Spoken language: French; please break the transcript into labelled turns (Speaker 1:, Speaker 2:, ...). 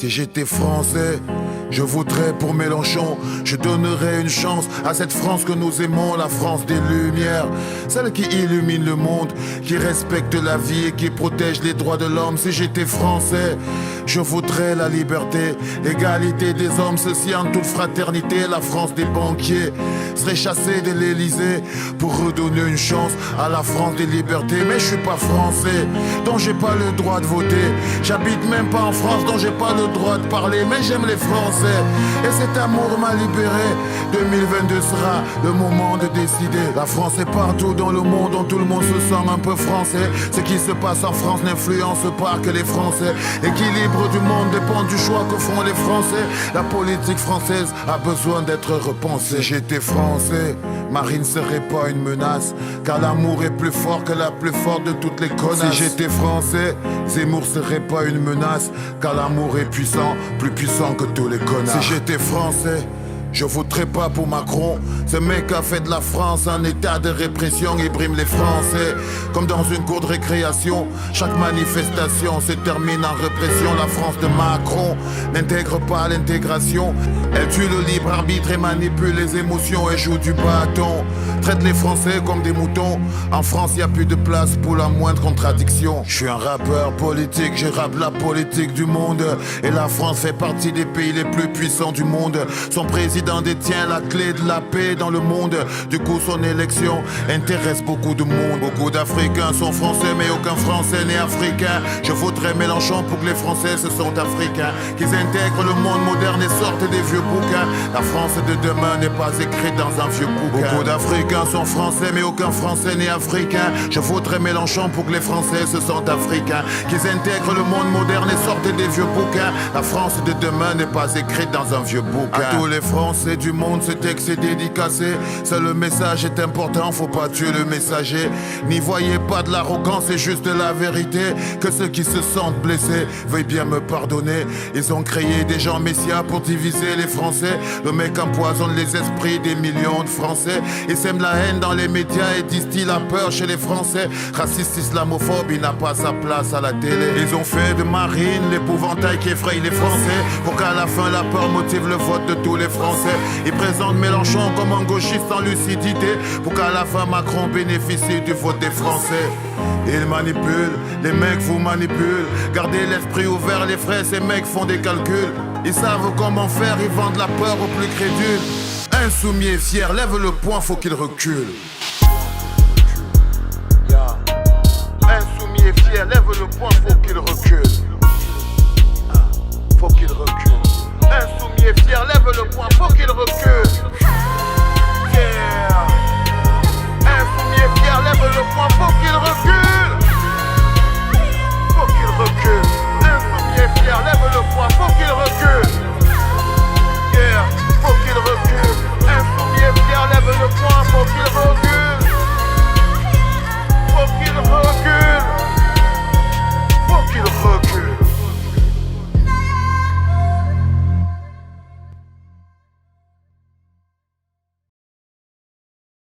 Speaker 1: Si j'étais français, je voterais pour Mélenchon. Je donnerais une chance à cette France que nous aimons, la France des Lumières, celle qui illumine le monde, qui respecte la vie et qui protège les droits de l'homme. Si j'étais français, je voterais la liberté, l'égalité des hommes, ceci en toute fraternité. La France des banquiers serait chassée de l'Elysée pour redonner une chance à la France des libertés. Mais je suis pas français, donc j'ai pas le droit de voter. J'habite même pas en France, donc j'ai pas le droit de parler. Mais j'aime les Français et cet amour m'a libéré. 2022 sera le moment de décider. La France est partout dans le monde, dont tout le monde se sent un peu français. Ce qui se passe en France n'influence pas que les Français. L'équilibre du monde dépend du choix que font les Français. La politique française a besoin d'être repensée. Si j'étais français, Marine serait pas une menace, car l'amour est plus fort que la plus forte de toutes les connasses. Si j'étais français, Zemmour serait pas une menace, car l'amour est puissant, plus puissant que tous les connards. Si j'étais français, je voterai pas pour Macron. Ce mec a fait de la France un état de répression. Il brime les Français comme dans une cour de récréation. Chaque manifestation se termine en répression. La France de Macron n'intègre pas l'intégration. Elle tue le libre arbitre et manipule les émotions. Elle joue du bâton, traite les Français comme des moutons. En France y a plus de place pour la moindre contradiction. Je suis un rappeur politique, je rappe la politique du monde. Et la France fait partie des pays les plus puissants du monde. Son président détient la clé de la paix dans le monde. Du coup son élection intéresse beaucoup de monde. Beaucoup d'Africains sont français, mais aucun Français n'est africain. Je voterai Mélenchon pour que les Français se sentent africains, qu'ils intègrent le monde moderne et sortent des vieux bouquins. La France de demain n'est pas écrite dans un vieux bouquin. Beaucoup d'Africains sont français, mais aucun Français n'est africain. Je voterai Mélenchon pour que les Français se sentent africains, qu'ils intègrent le monde moderne et sortent des vieux bouquins. La France de demain n'est pas écrite dans un vieux bouquin. À tous les Français du monde, ce texte est dédicacé. Seul le message est important, faut pas tuer le messager. N'y voyez pas de l'arrogance, c'est juste de la vérité. Que ceux qui se sentent blessés veuillent bien me pardonner. Ils ont créé des gens messias pour diviser les Français. Le mec empoisonne les esprits des millions de Français. Il sème la haine dans les médias et distille la peur chez les Français. Raciste, islamophobe, il n'a pas sa place à la télé. Ils ont fait de Marine l'épouvantail qui effraie les Français, pour qu'à la fin la peur motive le vote de tous les Français. Ils présentent Mélenchon comme un gauchiste sans lucidité, pour qu'à la fin Macron bénéficie du vote des Français. Ils manipulent, les mecs vous manipulent. Gardez l'esprit ouvert, les frères, ces mecs font des calculs. Ils savent comment faire, ils vendent la peur aux plus crédules. Insoumis et fier, lève le poing, faut qu'il recule. Insoumis et fier, lève le poing, faut qu'il recule. Faut qu'il recule. Insoumis et fier, lève le poing, faut qu'il recule.